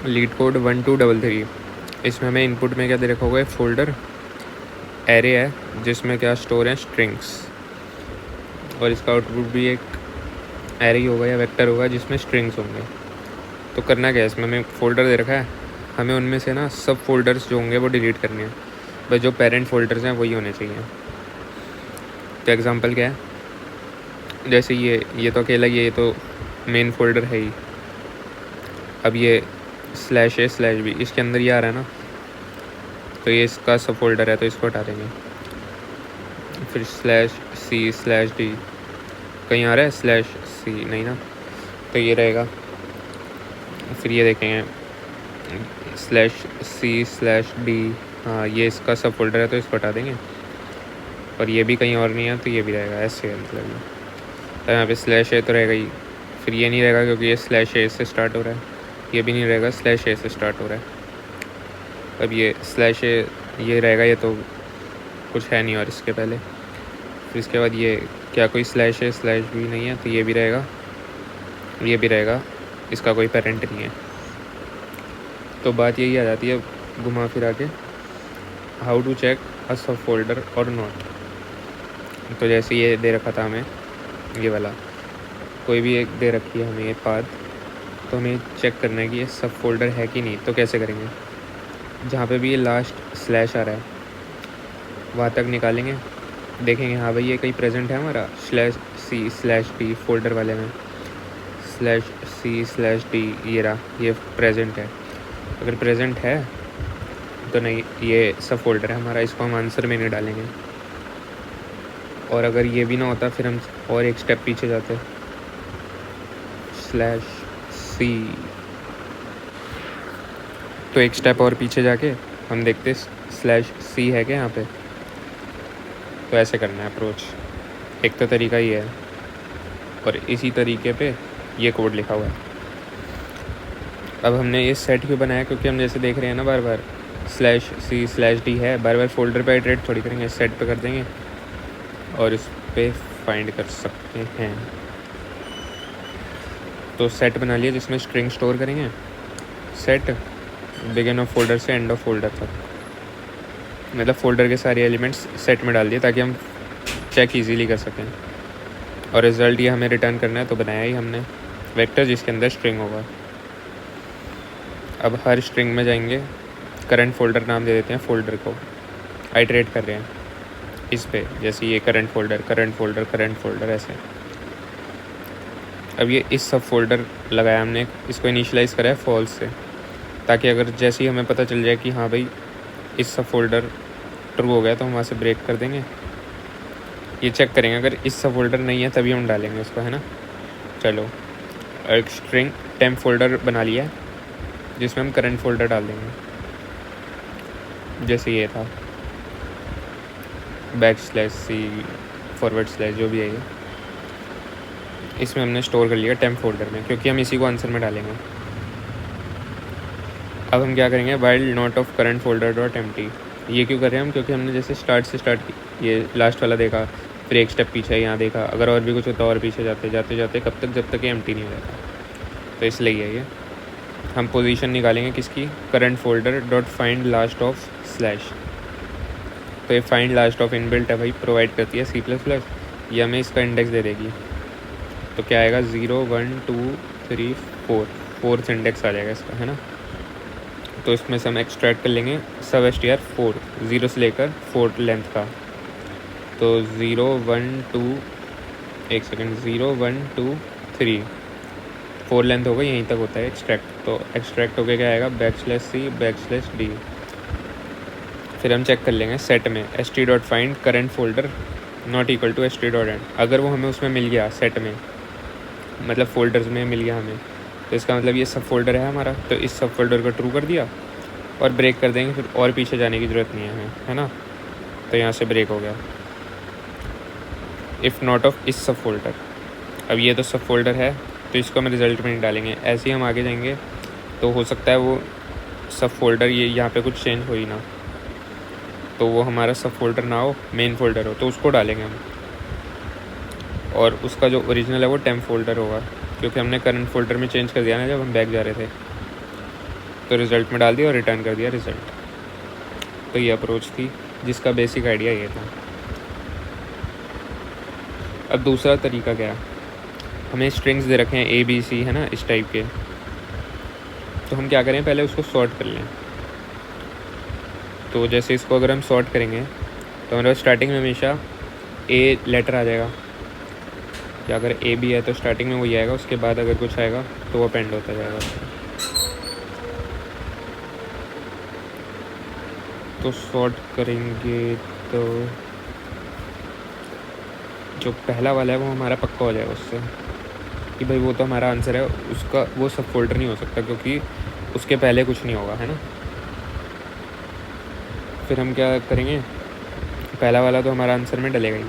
Leet code 1233। इसमें हमें input में क्या दे रखा होगा, एक फोल्डर एरे है जिसमें क्या स्टोर है, स्ट्रिंग्स, और इसका आउटपुट भी एक एरे ही होगा या वेक्टर होगा जिसमें स्ट्रिंग्स होंगे। तो करना क्या है, इसमें हमें फोल्डर दे रखा है, हमें उनमें से ना सब फोल्डर्स जो होंगे वो डिलीट करने हैं, बस जो पेरेंट फोल्डर्स हैं वही होने चाहिए। तो एग्जांपल क्या है, जैसे ये तो अकेला ये तो मेन फोल्डर है ही। अब ये स्लैश है स्लैश भी इसके अंदर ही आ रहा है ना, तो ये इसका सब फोल्डर है तो इसको हटा देंगे। फिर स्लैश सी स्लैश डी कहीं आ रहा है, स्लैश सी नहीं ना, तो ये रहेगा। फिर ये देखेंगे स्लैश सी स्लैश डी, हाँ ये इसका सब फोल्डर है तो इसको हटा देंगे। और ये भी कहीं और नहीं है तो ये भी रहेगा, ऐसे है मतलब ये। तो यहाँ पे स्लैश ए तो रहेगा ही, फिर ये नहीं रहेगा क्योंकि ये स्लैश ए से स्टार्ट हो रहा है, ये भी नहीं रहेगा, स्लैश ए से स्टार्ट हो रहा है। अब ये स्लैश ए ये रहेगा, ये तो कुछ है नहीं और इसके पहले। फिर इसके बाद ये क्या कोई स्लैश ए स्लैश भी नहीं है तो ये भी रहेगा, ये भी रहेगा, इसका कोई पेरेंट नहीं है। तो बात यही आ जाती है घुमा फिरा के, हाउ टू चेक अ सब फोल्डर और नॉट। तो जैसे ये दे रखा था हमें, ये वाला कोई भी एक दे रखी है हमें ये पाथ, तो हमें चेक करना है कि ये सब फोल्डर है कि नहीं। तो कैसे करेंगे, जहाँ पे भी ये लास्ट स्लैश आ रहा है वहाँ तक निकालेंगे, देखेंगे हाँ भाई ये कहीं प्रेजेंट है हमारा, slash C slash D folder वाले में स्लैश सी स्लैश डी ये रहा, ये प्रेजेंट है। अगर प्रेजेंट है तो नहीं, ये सब फोल्डर है हमारा, इसको हम आंसर में नहीं डालेंगे। और अगर ये भी ना होता फिर हम और एक स्टेप पीछे जाते, स्लैश सी, तो एक स्टेप और पीछे जाके हम देखते स्लैश सी है क्या यहाँ पे। तो ऐसे करना है अप्रोच, एक तो तरीका ही है, और इसी तरीके पे ये कोड लिखा हुआ है। अब हमने ये सेट क्यों बनाया, क्योंकि हम जैसे देख रहे हैं ना बार बार स्लैश सी स्लैश डी है, बार बार फोल्डर पे इटरेट थोड़ी करेंगे, सेट पे कर देंगे और इस पे फाइंड कर सकते हैं। तो सेट बना लिया जिसमें स्ट्रिंग स्टोर करेंगे, सेट बिगिन ऑफ फोल्डर से एंड ऑफ फोल्डर तक, मतलब फोल्डर के सारे एलिमेंट्स सेट में डाल दिए ताकि हम चेक इजीली कर सकें। और रिज़ल्ट ये हमें रिटर्न करना है, तो बनाया ही हमने वेक्टर जिसके अंदर स्ट्रिंग होगा। अब हर स्ट्रिंग में जाएंगे, करंट फोल्डर नाम दे देते हैं फोल्डर को, आइटरेट कर रहे हैं इस पे, जैसे ये current folder current folder current folder ऐसे। अब ये इस सब फोल्डर लगाया हमने, इसको इनिशियलाइज़ करा है फॉल्स से, ताकि अगर जैसे ही हमें पता चल जाए कि हाँ भाई इस सब फोल्डर ट्रू हो गया तो हम वहाँ से ब्रेक कर देंगे। ये चेक करेंगे, अगर इस सब फोल्डर नहीं है तभी हम डालेंगे उसको, है ना। चलो एक स्ट्रिंग टेम्प फोल्डर बना लिया है जिसमें हम करंट फोल्डर डाल देंगे, जैसे ये था back slash C forward slash जो भी है ये, इसमें हमने स्टोर कर लिया टेम्प फोल्डर में, क्योंकि हम इसी को आंसर में डालेंगे। अब हम क्या करेंगे, while not of current folder dot empty. ये क्यों कर रहे हैं हम, क्योंकि हमने जैसे स्टार्ट से स्टार्ट की, ये लास्ट वाला देखा, फिर एक स्टेप पीछे यहाँ देखा, अगर और भी कुछ होता और पीछे जाते जाते जाते कब तक, जब तक ये एम्प्टी नहीं हो जाता। तो इसलिए ये हम पोजीशन निकालेंगे किसकी, current folder dot find last of slash. तो ये फाइंड लास्ट ऑफ इनबिल्ट है भाई, प्रोवाइड करती है C++, ये हमें इसका इंडेक्स दे देगी। तो क्या आएगा 0 1 2 3 4, फोर्थ इंडेक्स आ जाएगा इसका, है ना। तो इसमें से हम एक्सट्रैक्ट कर लेंगे सब str 4, 0 से लेकर 4 लेंथ का। तो 0 1 2 एक सेकेंड 0 1 2 3 4 लेंथ होगा, यहीं तक होता है एक्सट्रैक्ट। तो एक्सट्रैक्ट होकर क्या आएगा, \c\d। फिर हम चेक कर लेंगे सेट में st.find current folder not equal to st.end। अगर वो हमें उसमें मिल गया सेट में, मतलब फोल्डर्स में मिल गया हमें, तो इसका मतलब ये सब फोल्डर है हमारा, तो इस सब फोल्डर को ट्रू कर दिया और ब्रेक कर देंगे, फिर और पीछे जाने की ज़रूरत नहीं है हमें, है ना। तो यहाँ से ब्रेक हो गया, इफ़ नॉट ऑफ इस सब फोल्डर। अब ये तो सब फोल्डर है तो इसको हम रिज़ल्ट में नहीं डालेंगे, ऐसे ही हम आगे जाएंगे तो हो सकता है वो सब फोल्डर ये यहाँ पे कुछ चेंज हो ही ना, तो वो हमारा सब फोल्डर ना हो, मेन फोल्डर हो, तो उसको डालेंगे हम। और उसका जो ओरिजिनल है वो टेम्प फोल्डर होगा, क्योंकि हमने करंट फोल्डर में चेंज कर दिया ना जब हम बैक जा रहे थे। तो रिज़ल्ट में डाल दिया और रिटर्न कर दिया रिज़ल्ट। तो ये अप्रोच थी जिसका बेसिक आइडिया ये था। अब दूसरा तरीका क्या है, हमें स्ट्रिंग्स दे रखे हैं A B C है ना, इस टाइप के। तो हम क्या करें, पहले उसको सॉर्ट कर लें। तो जैसे इसको अगर हम सॉर्ट करेंगे तो हमारे स्टार्टिंग में हमेशा A लेटर आ जाएगा, या अगर A B है तो स्टार्टिंग में वही आएगा, उसके बाद अगर कुछ आएगा तो वो अपेंड होता जाएगा। तो सॉर्ट करेंगे तो जो पहला वाला है वो हमारा पक्का हो जाएगा उससे कि भाई वो तो हमारा आंसर है, उसका वो सब फोल्डर नहीं हो सकता क्योंकि उसके पहले कुछ नहीं होगा, है ना। फिर हम क्या करेंगे, पहला वाला तो हमारा आंसर में डलेगा ही।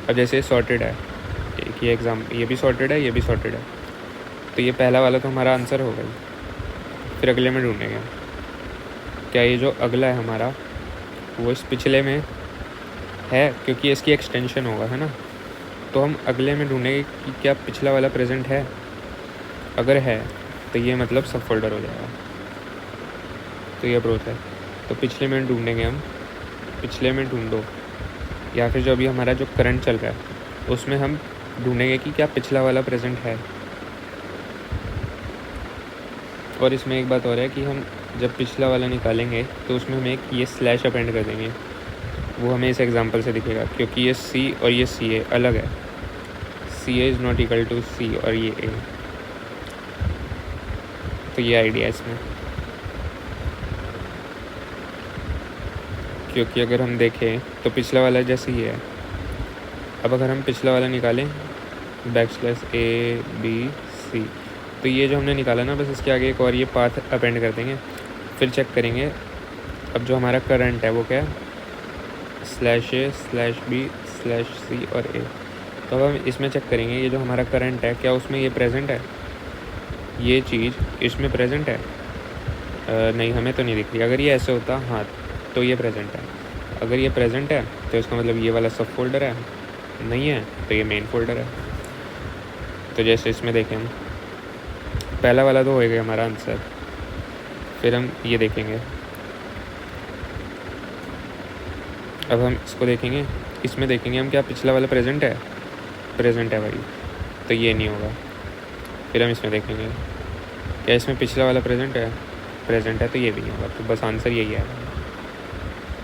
अब जैसे सॉर्टेड है, एक ही एग्जाम, ये भी सॉर्टेड है, ये भी सॉर्टेड है, तो ये पहला वाला तो हमारा आंसर होगा ही। फिर अगले में ढूंढेंगे क्या ये जो अगला है हमारा वो इस पिछले में है, क्योंकि इसकी एक्सटेंशन होगा, है ना। तो हम अगले में ढूंढेंगे कि क्या पिछला वाला प्रेजेंट है। अगर है तो ये मतलब सब फोल्डर हो जाएगा। तो ये अप्रोच है। तो पिछले में ढूंढेंगे हम, पिछले में ढूंढो, या फिर जो अभी हमारा जो करंट चल रहा है उसमें हम ढूंढेंगे कि क्या पिछला वाला प्रेजेंट है। और इसमें एक बात और है कि हम जब पिछला वाला निकालेंगे तो उसमें हम एक ये स्लैश अपेंड कर देंगे, वो हमें इस एग्जांपल से दिखेगा, क्योंकि ये C और ये CA अलग है। CA is not equal to C और ये A। तो ये आइडिया है इसमें, क्योंकि अगर हम देखें तो पिछला वाला जैसे ही है। अब अगर हम पिछला वाला निकालें \A B C, तो ये जो हमने निकाला ना, बस इसके आगे एक और ये पाथ अपेंड कर देंगे। फिर चेक करेंगे अब जो हमारा करंट है वो क्या है, /A/B/C और A। तो अब हम इसमें चेक करेंगे ये जो हमारा करंट है क्या उसमें ये प्रेजेंट है, ये चीज़ इसमें प्रेजेंट है। नहीं, हमें तो नहीं दिख रही। अगर ये ऐसे होता हाँ तो ये प्रेजेंट है। अगर ये प्रेजेंट है तो इसका मतलब ये वाला सब फोल्डर है, नहीं है तो ये मेन फोल्डर है। तो जैसे इसमें देखें हम, पहला वाला तो हो गया हमारा आंसर। फिर हम ये देखेंगे, अब हम इसको देखेंगे, इसमें देखेंगे हम क्या पिछला वाला प्रेजेंट है, प्रेजेंट है भाई, तो ये नहीं होगा। फिर हम इसमें देखेंगे क्या इसमें पिछला वाला प्रेजेंट है, प्रेजेंट है, तो ये भी नहीं होगा। तो बस आंसर यही है।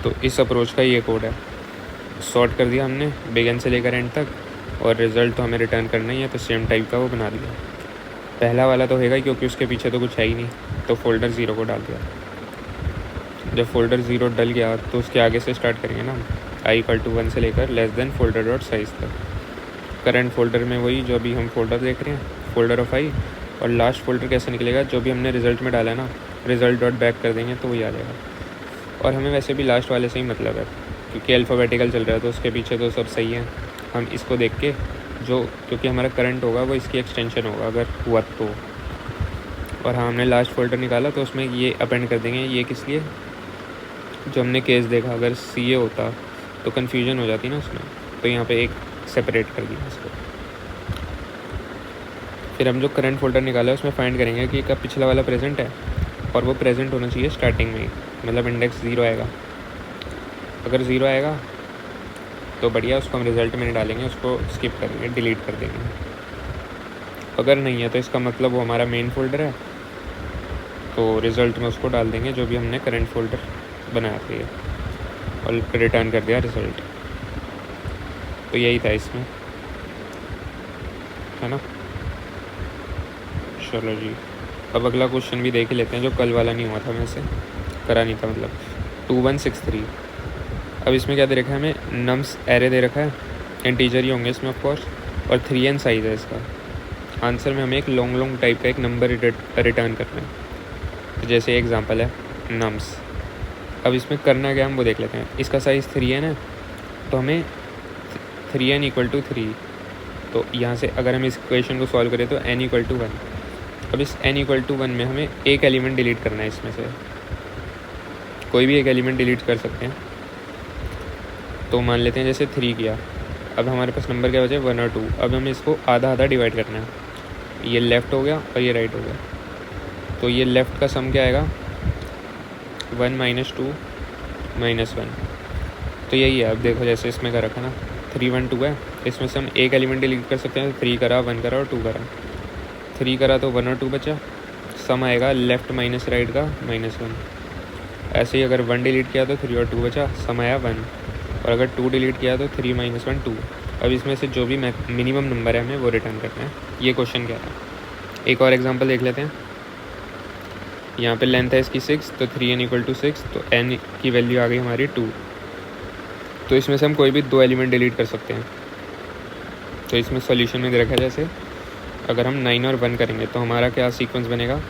तो इस अप्रोच का ये कोड है। सॉर्ट कर दिया हमने बिगिन से लेकर एंड तक, और रिज़ल्ट तो हमें रिटर्न करना ही है, तो सेम टाइप का वो बना दिया। पहला वाला तो होगा क्योंकि उसके पीछे तो कुछ है ही नहीं, तो फोल्डर 0 को डाल दिया। जब फोल्डर 0 डल गया तो उसके आगे से स्टार्ट करेंगे ना, i=1 से लेकर folder.size तक। करंट फोल्डर में वही जो अभी हम फोल्डर देख रहे हैं, फोल्डर ऑफ i, और लास्ट फोल्डर कैसे निकलेगा, जो भी हमने रिज़ल्ट में डाला है ना, result.back कर देंगे तो वही आ जाएगा। और हमें वैसे भी लास्ट वाले से ही मतलब है, क्योंकि अल्फ़ाबेटिकल चल रहा है तो उसके पीछे तो सब सही है। हम इसको देख के जो, क्योंकि हमारा करंट होगा वो इसकी एक्सटेंशन होगा अगर हुआ तो। और हाँ, हमने लास्ट फोल्डर निकाला तो उसमें ये अपेंड कर देंगे। ये किस लिए, जो हमने केस देखा, अगर CA होता तो कन्फ्यूजन हो जाती ना उसमें, तो यहाँ पे एक सेपरेट कर दिया इसको। फिर हम जो करंट फोल्डर निकाला है उसमें फाइंड करेंगे कि कब पिछला वाला प्रेजेंट है, और वो प्रेजेंट होना चाहिए स्टार्टिंग में ही, मतलब इंडेक्स 0 आएगा। अगर 0 आएगा तो बढ़िया, उसको हम रिज़ल्ट में नहीं डालेंगे, उसको स्किप करेंगे, डिलीट कर देंगे। अगर नहीं है तो इसका मतलब वो हमारा मेन फोल्डर है, तो रिज़ल्ट में उसको डाल देंगे जो भी हमने करंट फोल्डर बनाया था ये, और रिटर्न कर दिया रिज़ल्ट। तो यही था इसमें, है ना। चलो जी, अब अगला क्वेश्चन भी देख ही लेते हैं, जो कल वाला नहीं हुआ था, मैं से करा नहीं था, मतलब 2163। अब इसमें क्या दे रखा है हमें, नम्स एरे दे रखा है, इंटीजर ही होंगे इसमें ऑफकोर्स, और 3n साइज़ है इसका। आंसर में हमें एक लॉन्ग टाइप का एक नंबर रिटर्न करना है। तो जैसे एग्जांपल है नम्स। अब इसमें करना क्या हम वो देख लेते हैं। इसका साइज़ 3n है, तो हमें 3n = 3। तो यहाँ से अगर हम इस इक्वेशन को सॉल्व करें तो n = 1। अब इस n = 1 में हमें एक एलिमेंट डिलीट करना है, इसमें से कोई भी एक एलिमेंट डिलीट कर सकते हैं। तो मान लेते हैं जैसे 3 किया, अब हमारे पास नंबर क्या बचे, 1 और 2। अब हमें इसको आधा आधा डिवाइड करना है, ये लेफ़्ट हो गया और ये राइट हो गया। तो ये लेफ़्ट का सम क्या आएगा 1 - 2 - 1। तो यही है। अब देखो जैसे इसमें कर रखा ना 3 1 2 है, इसमें से हम एक एलिमेंट डिलीट कर सकते हैं। 3 करा, 1 करा और 2 करा। 3 करा तो 1 और 2 बचा, सम आएगा लेफ़्ट माइनस राइट का -1। ऐसे ही अगर 1 डिलीट किया तो 3 और 2 बचा, सम आया 1। और अगर 2 डिलीट किया तो 3 - 1 2। अब इसमें से जो भी मिनिमम नंबर है हमें वो रिटर्न करना है। ये क्वेश्चन क्या है। एक और एग्जांपल देख लेते हैं। यहाँ पे लेंथ है इसकी 6, तो 3n = 6, तो n की वैल्यू आ गई हमारी 2। तो इसमें से हम कोई भी 2 एलिमेंट डिलीट कर सकते हैं। तो इसमें सॉल्यूशन में दे रखा है जैसे अगर हम 9 और 1 करेंगे तो हमारा क्या सीक्वेंस बनेगा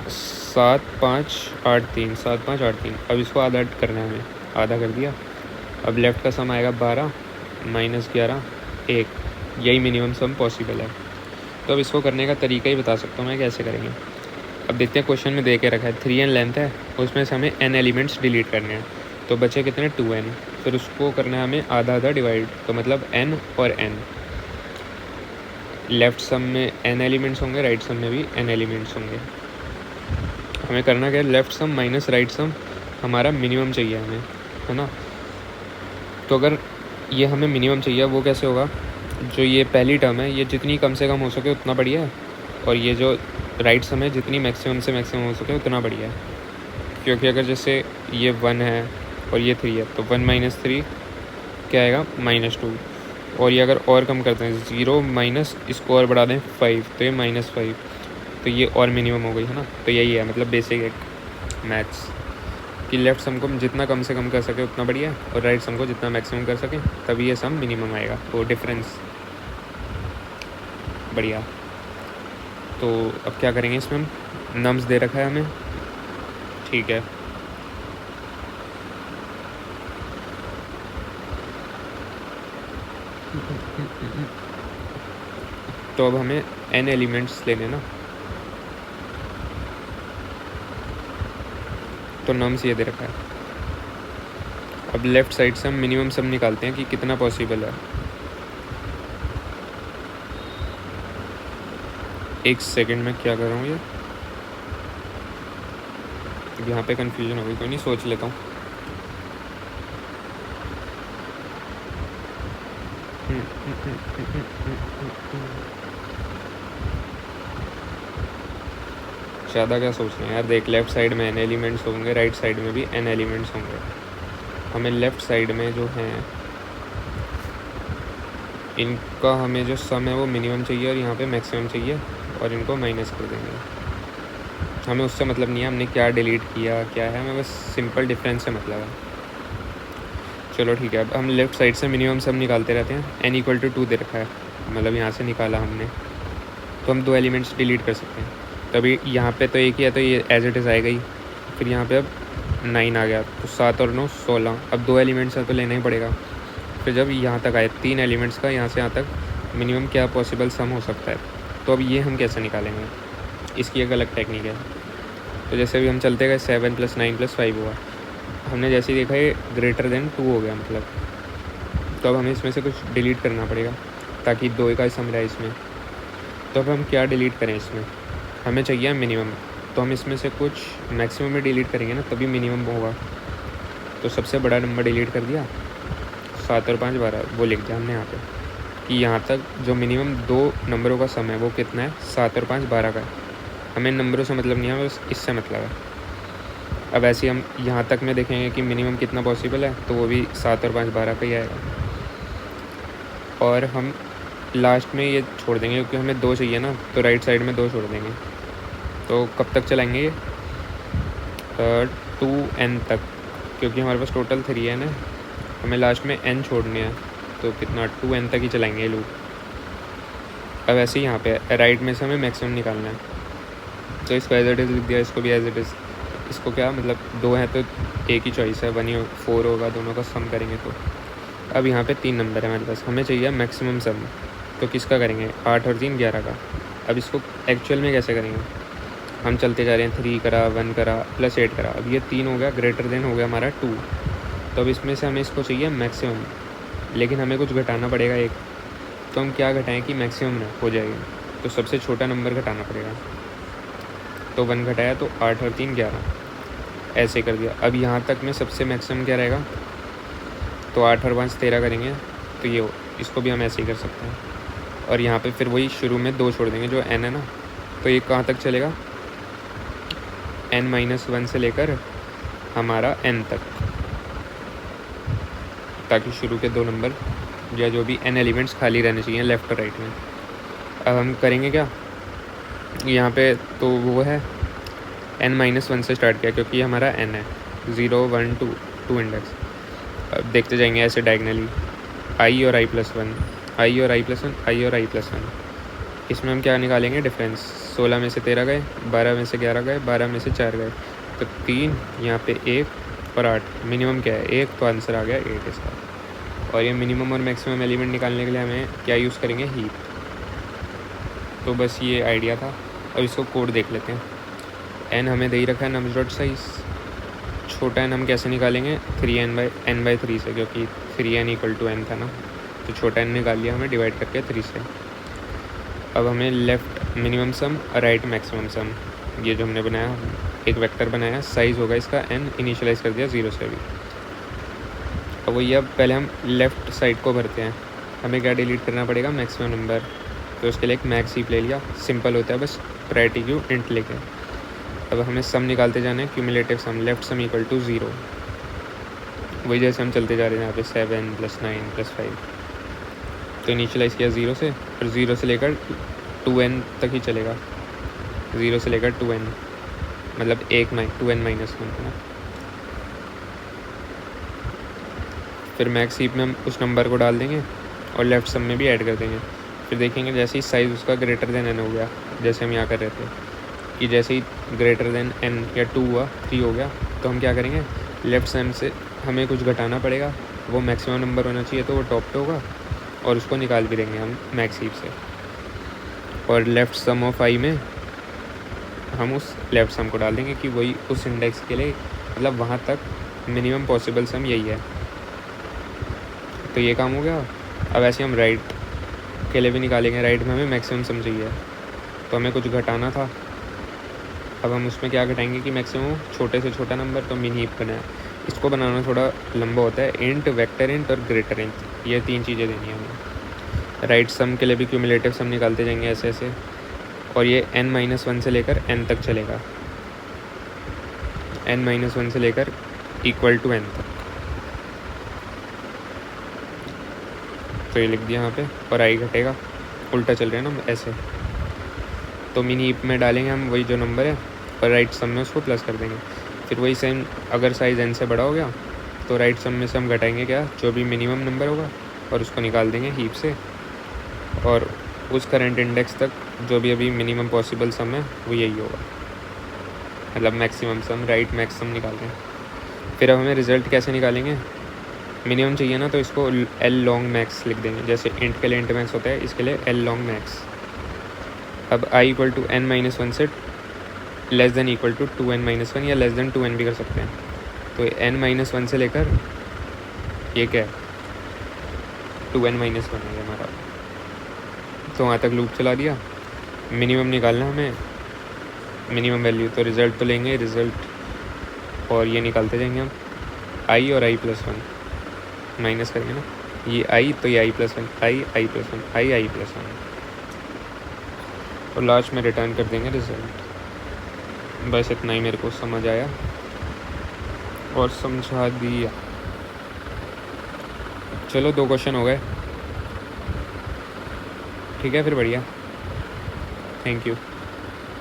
7 5 8 3, 7 5 8 3। अब इसको आधा करना है हमें, आधा कर दिया। अब लेफ़्ट का सम आएगा 12 - 11 1। यही मिनिमम सम पॉसिबल है। तो अब इसको करने का तरीका ही बता सकता हूँ मैं कैसे करेंगे। अब देखते हैं क्वेश्चन में दे के रखा है 3n लेंथ है, उसमें से हमें n एलिमेंट्स डिलीट करने हैं। तो बचे कितने 2n। फिर उसको करना है हमें आधा आधा डिवाइड, तो मतलब n और n। लेफ़्ट सम में n एलिमेंट्स होंगे, राइट सम में भी n एलिमेंट्स होंगे। हमें करना क्या है लेफ़्ट सम माइनस राइट सम हमारा मिनिमम चाहिए हमें, है ना। तो अगर ये हमें मिनिमम चाहिए वो कैसे होगा, जो ये पहली टर्म है ये जितनी कम से कम हो सके उतना बढ़िया है, और ये जो राइट सम है जितनी मैक्सिमम से मैक्सिमम हो सके उतना बढ़िया है। क्योंकि अगर जैसे ये 1 है और ये 3 है तो 1 - 3 क्या आएगा -2। और ये अगर और कम करते हैं 0 माइनस इसको और बढ़ा दें 5 तो ये -5, तो ये और मिनिमम हो गई, है ना। तो यही है मतलब बेसिक एक मैथ्स कि लेफ़्ट सम को जितना कम से कम कर सके उतना बढ़िया है, और राइट सम को जितना मैक्सिमम कर सके तभी ये सम मिनिमम आएगा, वो डिफरेंस बढ़िया। तो अब क्या करेंगे इसमें हम, नम्स दे रखा है हमें, ठीक है। तो अब हमें n एलिमेंट्स लेने ना, तो नम्स ये दे रखा है। अब लेफ़्ट साइड से हम मिनिमम सम निकालते हैं कि कितना पॉसिबल है। एक सेकंड में क्या कर रहा हूँ ये, यहाँ पे कंफ्यूजन हो गई, कोई नहीं सोच लेता हूँ। ज़्यादा क्या सोचना है यार, देख लेफ़्ट साइड में n एलिमेंट्स होंगे, राइट साइड में भी n एलिमेंट्स होंगे। हमें लेफ़्ट साइड में जो हैं इनका हमें जो सम है वो मिनिमम चाहिए और यहाँ पे मैक्सिमम चाहिए, और इनको माइनस कर देंगे। हमें उससे मतलब नहीं है हमने क्या डिलीट किया क्या है, हमें बस सिंपल डिफरेंस से मतलब है। चलो ठीक है। अब हम लेफ़्ट साइड से मिनिमम सम निकालते रहते हैं। n = 2 दे रखा है, मतलब यहाँ से निकाला हमने, तो हम 2 एलिमेंट्स डिलीट कर सकते हैं। तभी यहाँ पे तो एक ही है तो ये एज इट इज़ आएगा ही। फिर यहाँ पे अब 9 आ गया, तो 7 और 9 16। अब 2 एलिमेंट्स है तो लेना ही पड़ेगा। फिर जब यहाँ तक आए 3 एलिमेंट्स का, यहाँ से यहाँ तक मिनिमम क्या पॉसिबल सम हो सकता है, तो अब ये हम कैसे निकालेंगे, इसकी एक अलग टेक्निक है। तो जैसे भी हम चलते गए 7 + 9 + 5 हुआ, हमने जैसे ही देखा ये > 2 हो गया मतलब, तो अब हमें इसमें से कुछ डिलीट करना पड़ेगा ताकि 2 का सम रहे इसमें। तो अब हम क्या डिलीट करें इसमें, हमें चाहिए मिनिमम, तो हम इसमें से कुछ मैक्सिमम में डिलीट करेंगे ना तभी मिनिमम होगा। तो सबसे बड़ा नंबर डिलीट कर दिया, 7 और 5 12, वो लिख दिया हमने यहाँ पे कि यहाँ तक जो मिनिमम 2 नंबरों का सम है वो कितना है, 7 और 5 12 का है। हमें नंबरों से मतलब नहीं है, बस इससे मतलब है। अब ऐसे ही हम यहाँ तक में देखेंगे कि मिनिमम कितना पॉसिबल है, तो वो भी 7 और 5 12 का ही आएगा। और हम लास्ट में ये छोड़ देंगे क्योंकि हमें 2 चाहिए ना, तो राइट साइड में 2 छोड़ देंगे। तो कब तक चलाएंगे ये 2n तक, क्योंकि हमारे पास टोटल 3n है, हमें लास्ट में n छोड़ने हैं, तो कितना 2n तक ही चलाएंगे ये लूप। अब ऐसे ही यहाँ पे राइट में से हमें मैक्सिमम निकालना है, तो इसको एज इट इज़ लिख दिया, इसको भी एज इट इज़। इसको क्या मतलब 2 है तो एक ही चॉइस है, 1 ही 4 होगा, दोनों का सम करेंगे तो। अब यहाँ पे 3 नंबर है हमारे पास, हमें चाहिए मैक्सिमम सम, तो किसका करेंगे 8 और 3 11 का। अब इसको एक्चुअल में कैसे करेंगे, हम चलते जा रहे हैं 3 करा 1 करा + 8 करा, अब ये 3 हो गया, ग्रेटर देन हो गया हमारा 2। तो अब इसमें से हमें इसको चाहिए मैक्सिमम, लेकिन हमें कुछ घटाना पड़ेगा एक, तो हम क्या घटाएं कि मैक्सिमम हो जाएगी, तो सबसे छोटा नंबर घटाना पड़ेगा। तो 1 घटाया तो 8 और 3 11 ऐसे कर दिया। अब यहाँ तक में सबसे मैक्सिमम क्या रहेगा, तो 8 और 5 13 करेंगे, तो ये इसको भी हम ऐसे ही कर सकते हैं। और यहाँ पे फिर वही शुरू में 2 छोड़ देंगे जो n है ना, तो ये कहाँ तक चलेगा, n-1 से लेकर हमारा n तक, ताकि शुरू के 2 नंबर या जो भी n एलिमेंट्स खाली रहने चाहिए लेफ़्ट और राइट में। अब हम करेंगे क्या, यहाँ पे तो वो है n-1 से स्टार्ट किया क्योंकि हमारा n है 0 1 2 2 इंडेक्स। अब देखते जाएंगे ऐसे डायगनली i और i+1, i और i+1, i और i+1। इसमें हम क्या निकालेंगे, डिफरेंस। 16 में से 13 गए, 12 में से 11 गए, 12 में से 4 गए, तो 3 यहाँ पे 1 और 8, मिनिमम क्या है 1, तो आंसर आ गया 8 इसका। और ये मिनिमम और मैक्सिमम एलिमेंट निकालने के लिए हमें क्या यूज़ करेंगे, हीप। तो बस ये आइडिया था। अब इसको कोड देख लेते हैं। n हमें दे ही रखा है नम्स डॉट साइज, छोटा n हम कैसे निकालेंगे, 3n/3 से, क्योंकि 3n = n था ना, तो छोटा n निकाल लिया हमें डिवाइड करके 3 से। अब हमें लेफ़्ट मिनिमम सम और राइट मैक्सिमम सम, ये जो हमने बनाया एक वेक्टर बनाया, साइज़ होगा इसका n, इनिशियलाइज़ कर दिया 0 से भी। अब वही, अब पहले हम लेफ़्ट साइड को भरते हैं। हमें क्या डिलीट करना पड़ेगा, मैक्सिमम नंबर, तो उसके लिए एक मैक्स हीप ले लिया, सिंपल होता है बस प्रायोरिटी क्यू इंट लेके। अब हमें सम निकालते जाना है, क्यूमुलेटिव सम, लेफ्ट सम = 0। वही जैसे हम चलते जा रहे हैं यहाँ पे 7 + 9 + 5, तो इनिशियलाइज़ किया 0 से, और 0 से लेकर 2n तक ही चलेगा, 0 से लेकर 2n, मतलब 2n-1 ना। फिर मैक्स हीप में हम उस नंबर को डाल देंगे और लेफ़्ट सम में भी ऐड कर देंगे। फिर देखेंगे जैसे ही साइज़ उसका ग्रेटर देन n हो गया, जैसे हम यहाँ कर रहे थे कि जैसे ही ग्रेटर देन n या 2 हुआ, 3 हो गया, तो हम क्या करेंगे, लेफ़्ट सम से हमें कुछ घटाना पड़ेगा, वो मैक्सिमम नंबर होना चाहिए, तो वो टॉप पे होगा, और उसको निकाल भी देंगे हम मैक्स हीप से। और लेफ़्ट सम ऑफ i में हम उस लेफ़्ट सम को डाल देंगे कि वही उस इंडेक्स के लिए, मतलब वहाँ तक मिनिमम पॉसिबल सम यही है। तो ये काम हो गया। अब ऐसे हम राइट के लिए भी निकालेंगे। राइट में हमें मैक्सिमम सम चाहिए, तो हमें कुछ घटाना था। अब हम उसमें क्या घटाएंगे कि मैक्सिमम छोटे से छोटा नंबर, तो मिनी हीप बनाया। इसको बनाना थोड़ा लंबा होता है, इंट, वेक्टर इंट और ग्रेटर इंट, ये 3 चीज़ें देनी है हमें। राइट सम के लिए भी क्यूमुलेटिव सम निकालते जाएंगे ऐसे ऐसे, और ये n-1 से लेकर n तक चलेगा, n-1 से लेकर = n तक। तो ये लिख दिया यहाँ पे, और आई घटेगा, उल्टा चल रहा है ना ऐसे। तो मिनी हीप में डालेंगे हम वही जो नंबर है, और राइट सम में उसको प्लस कर देंगे। फिर वही सेम, अगर साइज़ n से बड़ा हो गया तो राइट सम में से हम घटाएंगे क्या, जो भी मिनिमम नंबर होगा, और उसको निकाल देंगे हीप से, और उस करंट इंडेक्स तक जो भी अभी मिनिमम पॉसिबल सम है वो यही होगा, मतलब मैक्सिमम सम, राइट मैक्स सम निकाल दें। फिर अब हमें रिज़ल्ट कैसे निकालेंगे, मिनिमम चाहिए ना, तो इसको l लॉन्ग मैक्स लिख देंगे, जैसे इंट के लिए इंट मैक्स होता है, इसके लिए l लॉन्ग मैक्स। अब i = n-1 से <= 2n-1 या <2n भी कर सकते हैं। तो n-1 से लेकर ये क्या है, 2n-1 है हमारा। तो वहाँ तक लूप चला दिया। मिनिमम निकालना हमें, मिनिमम वैल्यू, तो रिज़ल्ट तो लेंगे रिज़ल्ट, और ये निकालते जाएंगे हम i और i+1 माइनस करेंगे ना, ये i, तो ये i+1, i+1, i+1, और लास्ट में रिटर्न कर देंगे रिज़ल्ट। बस इतना ही मेरे को समझ आया और समझा दिया। चलो 2 क्वेश्चन हो गए, ठीक है, फिर बढ़िया, थैंक यू।